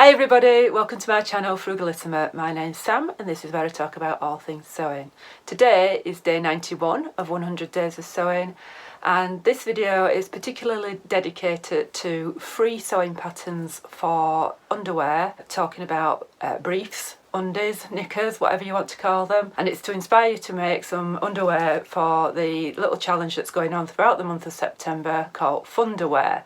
Hi everybody, welcome to my channel Frugalisama. My name's Sam and this is where I talk about all things sewing. Today is day 91 of 100 days of sewing, and this video is particularly dedicated to free sewing patterns for underwear, talking about briefs, undies, knickers, whatever you want to call them, and it's to inspire you to make some underwear for the little challenge that's going on throughout the month of September called Funderwear.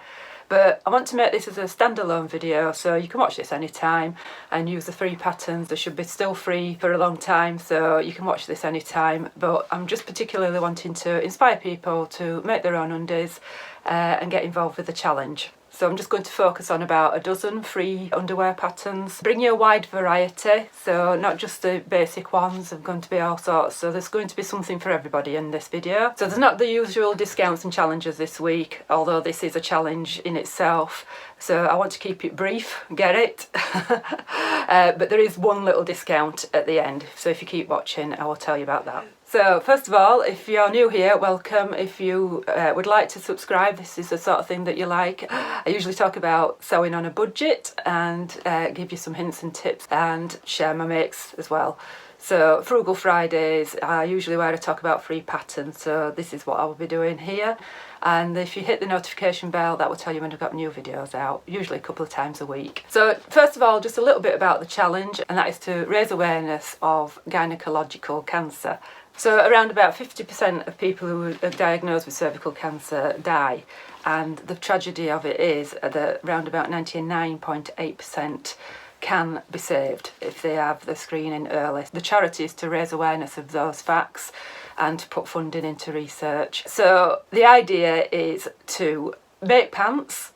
But I want to make this as a standalone video, so you can watch this anytime and use the free patterns. They should be still free for a long time, so you can watch this anytime. But I'm just particularly wanting to inspire people to make their own undies and get involved with the challenge. So I'm just going to focus on about a dozen free underwear patterns. Bring you a wide variety, so not just the basic ones, there's going to be all sorts. So there's going to be something for everybody in this video. So there's not the usual discounts and challenges this week, although this is a challenge in itself. So I want to keep it brief, get it? But there is one little discount at the end, so if you keep watching I will tell you about that. So first of all, if you're new here, welcome. If you would like to subscribe, this is the sort of thing that you like. I usually talk about sewing on a budget and give you some hints and tips and share my makes as well. So Frugal Fridays are usually where I talk about free patterns, so this is what I will be doing here. And if you hit the notification bell, that will tell you when I've got new videos out, usually a couple of times a week. So first of all, just a little bit about the challenge, and that is to raise awareness of gynecological cancer. So around about 50% of people who are diagnosed with cervical cancer die, and the tragedy of it is that around about 99.8% can be saved if they have the screening early. The charity is to raise awareness of those facts and to put funding into research. So the idea is to make pants,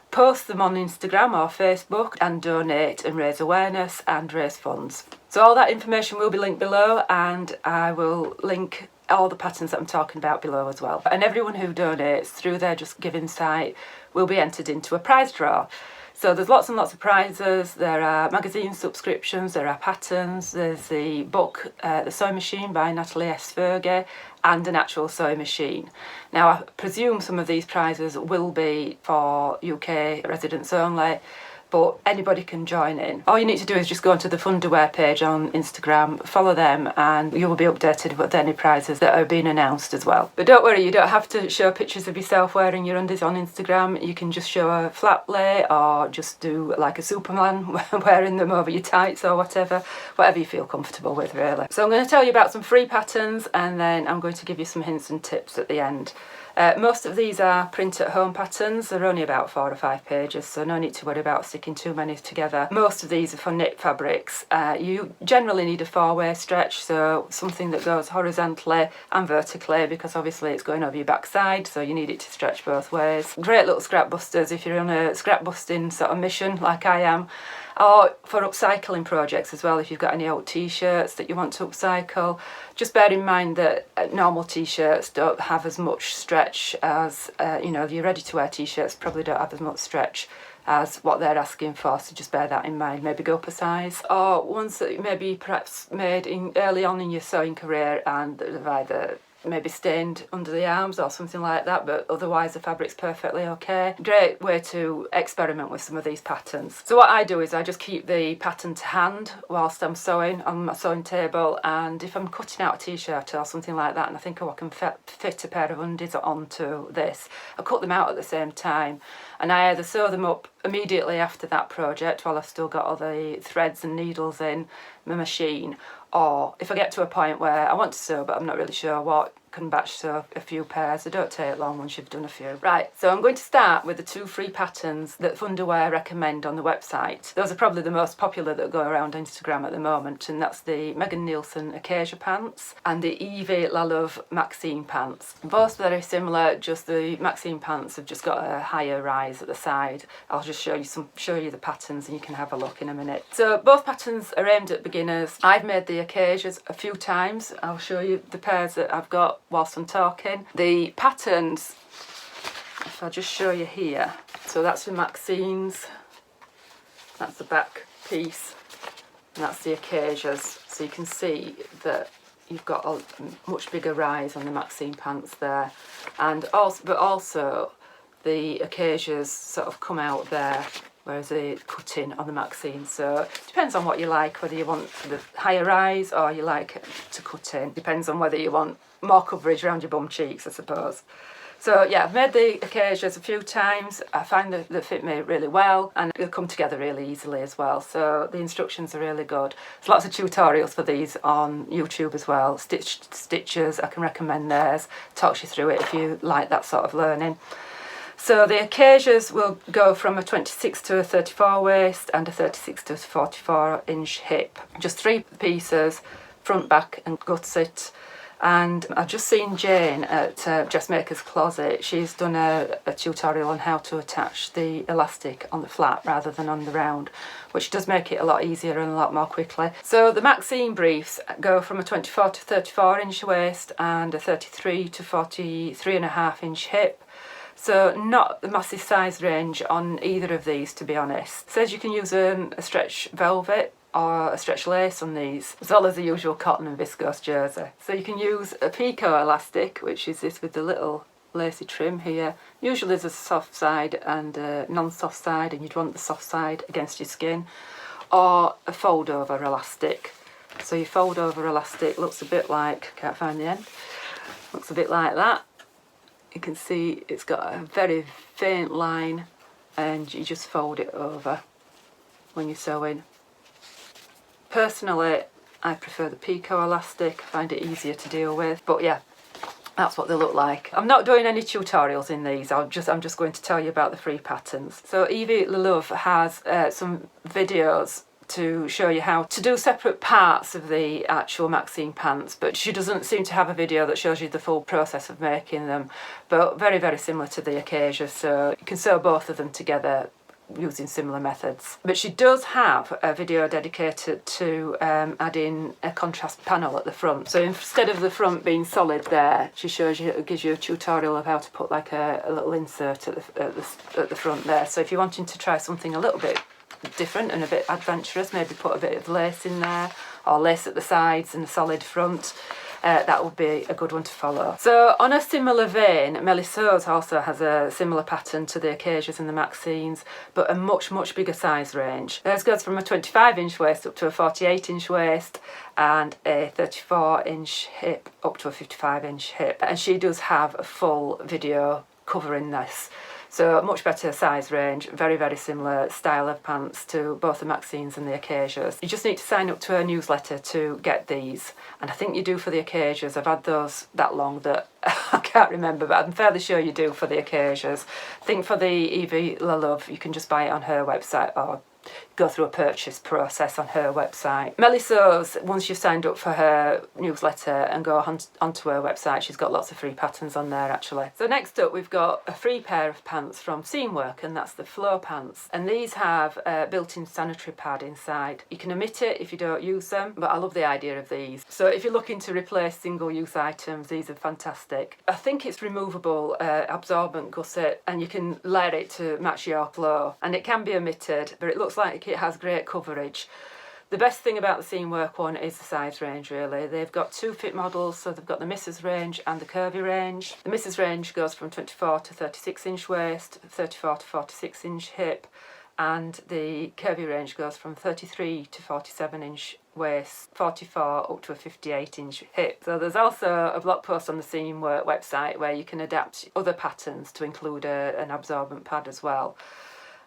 post them on Instagram or Facebook and donate and raise awareness and raise funds. So all that information will be linked below, and I will link all the patterns that I'm talking about below as well. And everyone who donates through their Just Giving site will be entered into a prize draw. So there's lots and lots of prizes. There are magazine subscriptions, there are patterns, there's the book The Sewing Machine by Natalie S. Fergie, and an actual sewing machine. Now I presume some of these prizes will be for UK residents only, but anybody can join in. All you need to do is just go onto the Funderwear page on Instagram, follow them, and you will be updated with any prizes that are being announced as well. But don't worry, you don't have to show pictures of yourself wearing your undies on Instagram. You can just show a flat lay or just do like a Superman wearing them over your tights or whatever you feel comfortable with really. So I'm going to tell you about some free patterns, and then I'm going to give you some hints and tips at the end. Most of these are print at home patterns. They're only about 4 or 5 pages, so no need to worry about sticking too many together. Most of these are for knit fabrics. You generally need a 4-way stretch, so something that goes horizontally and vertically, because obviously it's going over your backside, so you need it to stretch both ways. Great little scrap busters if you're on a scrap busting sort of mission like I am, or for upcycling projects as well. If you've got any old t-shirts that you want to upcycle, just bear in mind that normal t-shirts don't have as much stretch as your ready-to-wear t-shirts probably don't have as much stretch as what they're asking for, so just bear that in mind. Maybe go up a size, or ones that maybe perhaps made in early on in your sewing career and they've either maybe stained under the arms or something like that, but otherwise the fabric's perfectly okay. Great way to experiment with some of these patterns. So what I do is I just keep the pattern to hand whilst I'm sewing on my sewing table, and if I'm cutting out a t-shirt or something like that and I think, oh, I can fit a pair of undies onto this, I cut them out at the same time, and I either sew them up immediately after that project while I've still got all the threads and needles in my machine, or if I get to a point where I want to sew but I'm not really sure what, can batch sew a few pairs. They don't take long once you've done a few. Right, so I'm going to start with the 2 free patterns that Funderwear recommend on the website. Those are probably the most popular that go around Instagram at the moment, and that's the Nielsen Acacia pants and the Uvita Maxine pants. Both very similar, just the Maxine pants have just got a higher rise at the side. I'll just show you the patterns and you can have a look in a minute. So both patterns are aimed at beginners. I've made the Acacias a few times. I'll show you the pairs that I've got whilst I'm talking. The patterns, if I just show you here, so that's the Maxine's, that's the back piece, and that's the Acacias. So you can see that you've got a much bigger rise on the Maxine pants there, and also, but also the Acacias sort of come out there whereas the cutting on the Maxine. So it depends on what you like, whether you want the higher rise or you like to cut in. Depends on whether you want more coverage around your bum cheeks, I suppose. So yeah, I've made the Acacias a few times. I find that they fit me really well and they'll come together really easily as well. So the instructions are really good. There's lots of tutorials for these on YouTube as well. Stitchers, I can recommend theirs. Talks you through it if you like that sort of learning. So the Acacias will go from a 26 to a 34 waist and a 36 to a 44 inch hip. Just 3 pieces, front, back and gusset. And I've just seen Jane at Dressmaker's Closet. She's done a tutorial on how to attach the elastic on the flat rather than on the round, which does make it a lot easier and a lot more quickly. So the Maxine Briefs go from a 24 to 34 inch waist and a 33 to 43.5 inch hip. So not a massive size range on either of these, to be honest. It says you can use a stretch velvet or a stretch lace on these, as well as the usual cotton and viscose jersey. So you can use a picot elastic, which is this with the little lacy trim here. Usually there's a soft side and a non-soft side, and you'd want the soft side against your skin, or a fold over elastic. So your fold over elastic looks a bit like, can't find the end, looks a bit like that. You can see it's got a very faint line and you just fold it over when you're sewing. Personally, I prefer the picot elastic. I find it easier to deal with. But yeah, that's what they look like. I'm not doing any tutorials in these. I'm just going to tell you about the free patterns. So Uvita Love has some videos to show you how to do separate parts of the actual Maxine pants, but she doesn't seem to have a video that shows you the full process of making them, but very, very similar to the Acacia, so you can sew both of them together using similar methods. But she does have a video dedicated to adding a contrast panel at the front. So instead of the front being solid there, she shows you, gives you a tutorial of how to put like a little insert at the front there. So if you're wanting to try something a little bit different and a bit adventurous, maybe put a bit of lace in there, or lace at the sides and a solid front, that would be a good one to follow. So on a similar vein, Melly Sews also has a similar pattern to the Acacias and the Maxines, but a much bigger size range. Theirs goes from a 25 inch waist up to a 48 inch waist and a 34 inch hip up to a 55 inch hip, and she does have a full video covering this. So much better size range, very, very similar style of pants to both the Maxines and the Acacias. You just need to sign up to her newsletter to get these, and I think you do for the Acacias. I've had those that long that I can't remember, but I'm fairly sure you do for the Acacias. I think for the Uvita Love, you can just buy it on her website or go through a purchase process on her website. Melly Sews, once you've signed up for her newsletter and go onto her website, she's got lots of free patterns on there actually. So next up we've got a free pair of pants from Seamwork, and that's the flow pants. And these have a built-in sanitary pad inside. You can omit it if you don't use them, but I love the idea of these. So if you're looking to replace single-use items, these are fantastic. I think it's removable absorbent gusset, and you can layer it to match your flow, and it can be omitted, but it looks like it has great coverage. The best thing about the Seamwork one is the size range really. They've got 2 fit models, so they've got the Mrs range and the curvy range. The Mrs range goes from 24 to 36 inch waist, 34 to 46 inch hip, and the curvy range goes from 33 to 47 inch waist, 44 up to a 58 inch hip. So there's also a blog post on the Seamwork website where you can adapt other patterns to include an absorbent pad as well.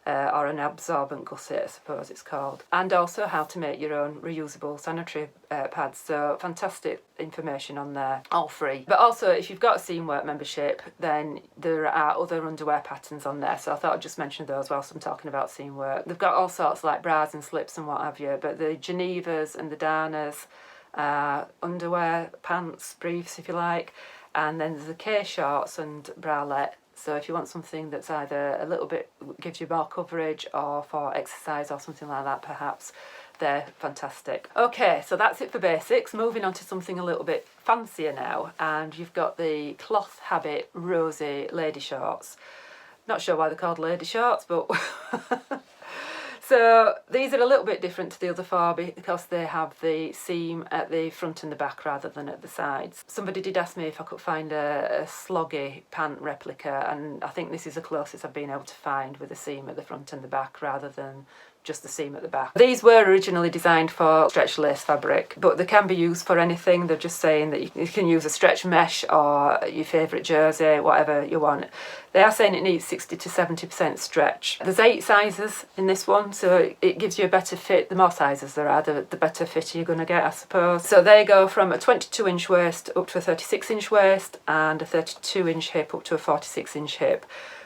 Or an absorbent gusset, I suppose it's called, and also how to make your own reusable sanitary pads. So fantastic information on there, all free. But also if you've got a Seamwork membership, then there are other underwear patterns on there, so I thought I'd just mention those whilst I'm talking about Seamwork. They've got all sorts like bras and slips and what have you, but the Genevas and the Danas, underwear, pants, briefs if you like, and then there's the K-shorts and bralette. So if you want something that's either a little bit, gives you more coverage, or for exercise or something like that perhaps, they're fantastic. Okay, so that's it for basics. Moving on to something a little bit fancier now, and you've got the Cloth Habit Rosy lady shorts. Not sure why they're called lady shorts, but... So these are a little bit different to the other four because they have the seam at the front and the back rather than at the sides. Somebody did ask me if I could find a Sloggy pant replica, and I think this is the closest I've been able to find with a seam at the front and the back rather than just the seam at the back. These were originally designed for stretch lace fabric, but they can be used for anything. They're just saying that you can use a stretch mesh or your favourite jersey, whatever you want. They are saying it needs 60 to 70% stretch. There's 8 sizes in this one, so it gives you a better fit. The more sizes there are, the better fit you're going to get, I suppose. So they go from a 22-inch waist up to a 36-inch waist and a 32-inch hip up to a 46-inch hip.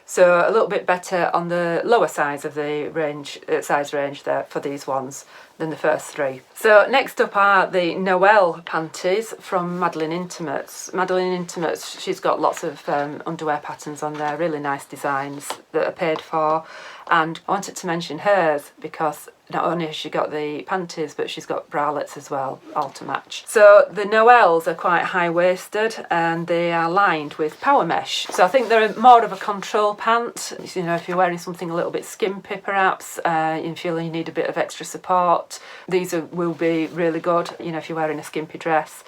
So a little bit better on the lower size of the range, size range there for these ones than the first 3. So next up are the Noel Panties from Madeline Intimates. Madeline Intimates, she's got lots of underwear patterns on there, really nice designs that are paid for. And I wanted to mention hers because not only has she got the panties, but she's got bralettes as well, all to match. So the Noels are quite high-waisted and they are lined with power mesh. So I think they're more of a control pant. You know, if you're wearing something a little bit skimpy perhaps, and feeling you need a bit of extra support, these will be really good, you know, if you're wearing a skimpy dress.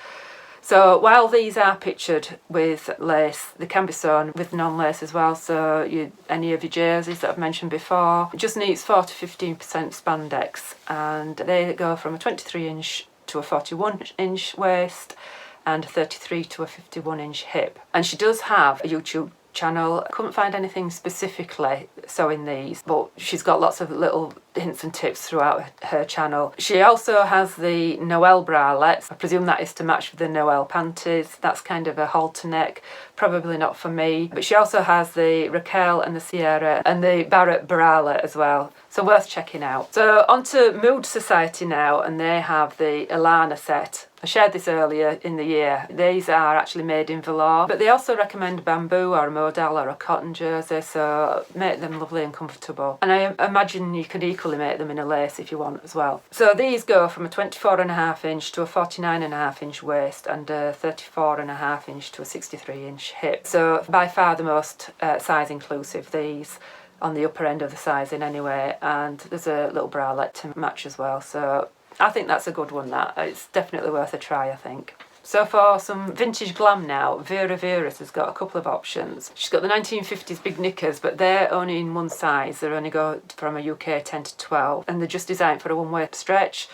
So while these are pictured with lace, they can be sewn with non-lace as well. So any of your jerseys that I've mentioned before, it just needs 4 to 15% spandex, and they go from a 23-inch to a 41-inch waist and a 33 to a 51-inch hip. And she does have a YouTube channel. I couldn't find anything specifically sewing these, but she's got lots of little hints and tips throughout her channel. She also has the Noel bralettes. I presume that is to match with the Noel panties. That's kind of a halter neck, probably not for me. But she also has the Raquel and the Sierra and the Barrett bralette as well, so worth checking out. So on to Mood Society now, and they have the Elana Set. I shared this earlier in the year. These are actually made in velour, but they also recommend bamboo or a modal or a cotton jersey, so make them lovely and comfortable. And I imagine you could equally make them in a lace if you want as well. So these go from a 24.5-inch to a 49.5-inch waist and a 34.5-inch to a 63-inch hip. So by far the most size inclusive, these, on the upper end of the sizing anyway, and there's a little bralette to match as well. So I think that's a good one, that. It's definitely worth a try, I think. So for some vintage glam now, Vera Veras has got a couple of options. She's got the 1950s big knickers, but they're only in one size. They only go from a UK 10 to 12, and they're just designed for a one-way stretch.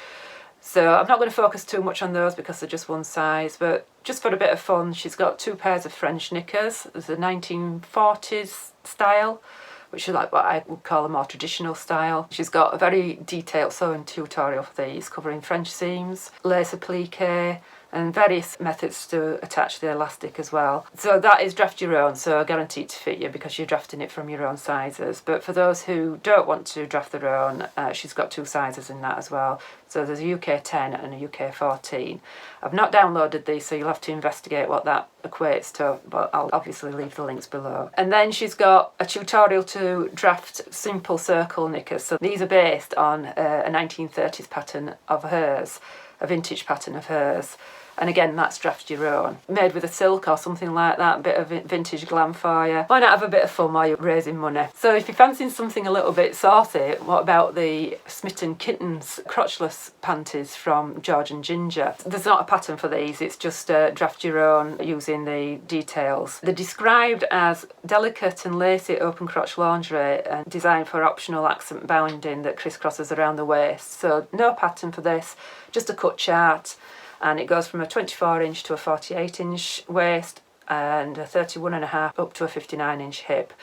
So I'm not going to focus too much on those because they're just one size, but just for a bit of fun, she's got 2 pairs of French knickers. There's a 1940s style, which is like what I would call a more traditional style. She's got a very detailed sewing tutorial for these, covering French seams, lace applique, and various methods to attach the elastic as well. So that is draft your own, so guaranteed to fit you because you're drafting it from your own sizes. But for those who don't want to draft their own, she's got 2 sizes in that as well. So there's a UK 10 and a UK 14. I've not downloaded these, so you'll have to investigate what that equates to, but I'll obviously leave the links below. And then she's got a tutorial to draft simple circle knickers. So these are based on a 1930s pattern of hers, a vintage pattern of hers. And again, that's draft your own. Made with a silk or something like that, a bit of vintage glam for you. Why not have a bit of fun while you're raising money? So if you're fancying something a little bit saucy, what about the Smitten Kittens Crutchless panties from George and Ginger? There's not a pattern for these, it's just draft your own using the details. They're described as delicate and lacy open crotch lingerie and designed for optional accent binding that crisscrosses around the waist. So no pattern for this, just a cut chart. And it goes from a 24-inch to a 48-inch waist and a 31.5 up to a 59-inch hip.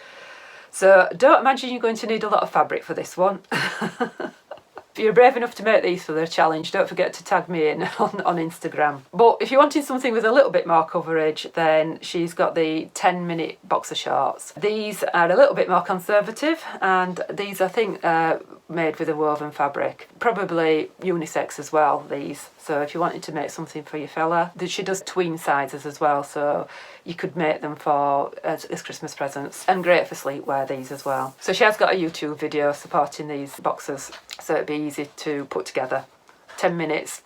So don't imagine you're going to need a lot of fabric for this one. If you're brave enough to make these for the challenge, don't forget to tag me in on Instagram. But if you're wanting something with a little bit more coverage, then she's got the 10-minute boxer shorts. These are a little bit more conservative, and these I think are made with a woven fabric. Probably unisex as well, these. So if you wanted to make something for your fella, she does tween sizes as well, so you could make them for as Christmas presents, and great for sleepwear, these as well. So she has got a YouTube video supporting these boxers, so it'd be easy to put together. 10 minutes.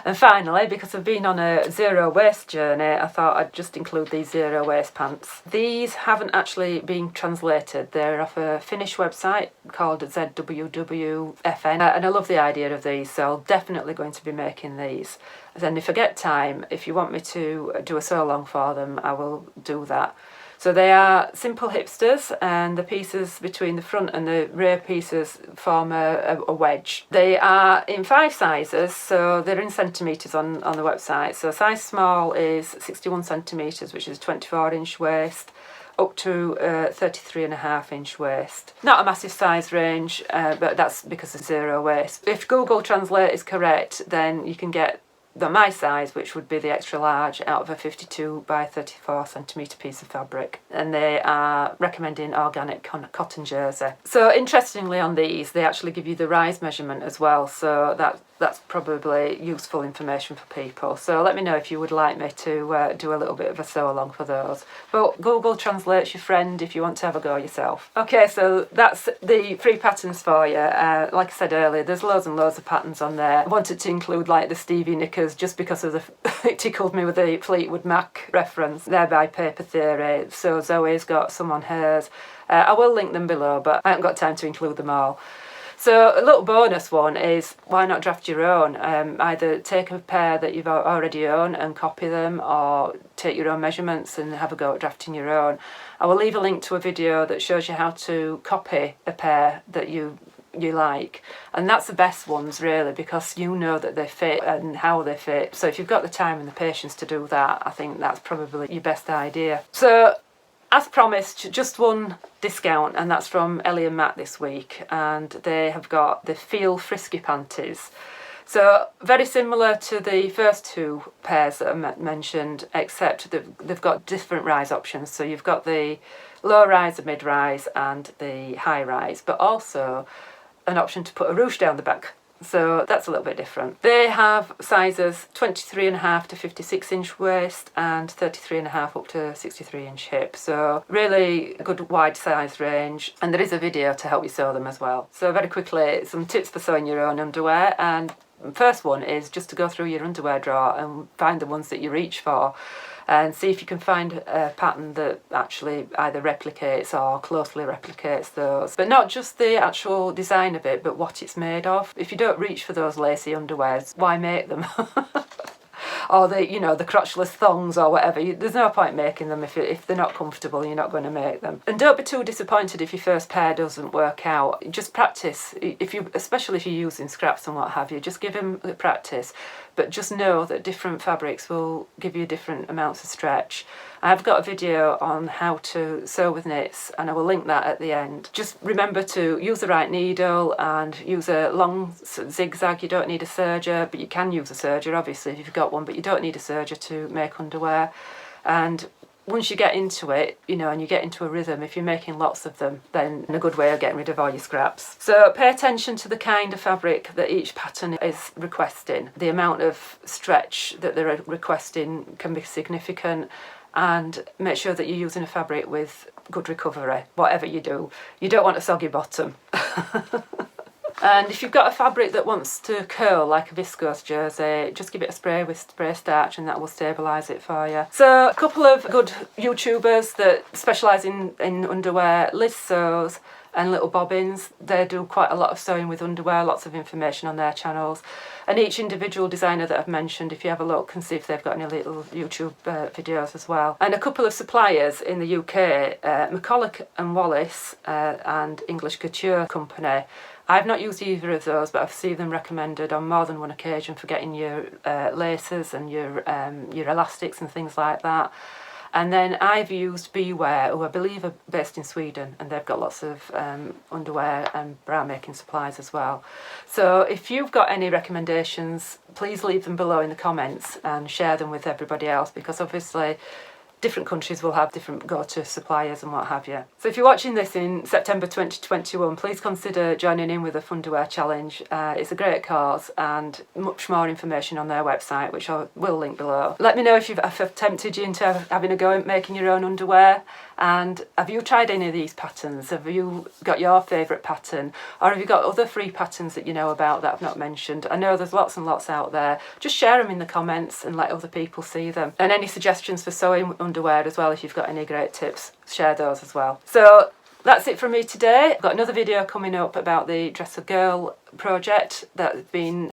And finally, because I've been on a zero waste journey, I thought I'd just include these zero waste pants. These haven't actually been translated. They're off a Finnish website called ZWWFN, and I love the idea of these, so I'm definitely going to be making these. Then if I get time, if you want me to do a sew along for them, I will do that. So they are simple hipsters, and the pieces between the front and the rear pieces form a wedge. They are in 5 sizes, so they're in centimetres on the website. So size small is 61 centimetres, which is 24-inch waist, up to 33.5-inch waist. Not a massive size range, but that's because of zero waste. If Google Translate is correct, then you can get my size, which would be the extra large, out of a 52 by 34 centimetre piece of fabric, and they are recommending organic cotton jersey. So interestingly, on these they actually give you the rise measurement as well, so that's probably useful information for people. So let me know if you would like me to do a little bit of a sew along for those. But Google Translate's your friend if you want to have a go yourself. Okay, so that's the 3 patterns for you. Like I said earlier, there's loads and loads of patterns on there. I wanted to include like the Stevie Knickers just because of it tickled me with the Fleetwood Mac reference. They're by Paper Theory, so Zoe's got some on hers. I will link them below, but I haven't got time to include them all. So a little bonus one is, why not draft your own? Either take a pair that you've already owned and copy them, or take your own measurements and have a go at drafting your own. I will leave a link to a video that shows you how to copy a pair that you like, and that's the best ones really, because you know that they fit and how they fit. So if you've got the time and the patience to do that, I think that's probably your best idea. So as promised, just one discount, and that's from Ellie and Matt this week, and they have got the Feel Frisky panties. So very similar to the first 2 pairs that I mentioned, except they've got different rise options. So you've got the low rise, the mid rise and the high rise, but also an option to put a ruche down the back. So that's a little bit different. They have sizes 23.5 to 56-inch waist and 33.5 up to 63-inch hip. So really good wide size range, and there is a video to help you sew them as well. So very quickly, some tips for sewing your own underwear. And first one is just to go through your underwear drawer and find the ones that you reach for, and see if you can find a pattern that actually either replicates or closely replicates those. But not just the actual design of it, but what it's made of. If you don't reach for those lacy underwears, why make them? Or the crotchless thongs or whatever. There's no point making them if they're not comfortable. You're not going to make them. And don't be too disappointed if your first pair doesn't work out. Just practice. Especially if you're using scraps and what have you, just give them the practice. But just know that different fabrics will give you different amounts of stretch. I've got a video on how to sew with knits, and I will link that at the end. Just remember to use the right needle and use a long zigzag. You don't need a serger, but you can use a serger obviously if you've got one, but you don't need a serger to make underwear. And once you get into it, and you get into a rhythm, if you're making lots of them, then a good way of getting rid of all your scraps. So pay attention to the kind of fabric that each pattern is requesting. The amount of stretch that they're requesting can be significant, and make sure that you're using a fabric with good recovery, whatever you do. You don't want a soggy bottom. And if you've got a fabric that wants to curl like a viscose jersey, just give it a spray with spray starch and that will stabilise it for you. So a couple of good YouTubers that specialise in underwear, Liz Sews and Little Bobbins. They do quite a lot of sewing with underwear, lots of information on their channels. And each individual designer that I've mentioned, if you have a look and see if they've got any little YouTube videos as well. And a couple of suppliers in the UK, McCulloch and Wallace and English Couture Company. I've not used either of those, but I've seen them recommended on more than one occasion for getting your laces and your elastics and things like that. And then I've used Beware, who I believe are based in Sweden, and they've got lots of underwear and bra making supplies as well. So if you've got any recommendations, please leave them below in the comments and share them with everybody else, because obviously different countries will have different go-to suppliers and what have you. So if you're watching this in September 2021, please consider joining in with the Funderwear challenge. It's a great cause, and much more information on their website, which I will link below. Let me know if I've tempted you into having a go at making your own underwear, and have you tried any of these patterns? Have you got your favourite pattern, or have you got other free patterns that you know about that I've not mentioned? I know there's lots and lots out there. Just share them in the comments and let other people see them. And any suggestions for sewing underwear as well, if you've got any great tips, share those as well. So that's it from me today. I've got another video coming up about the Dress a Girl project that's been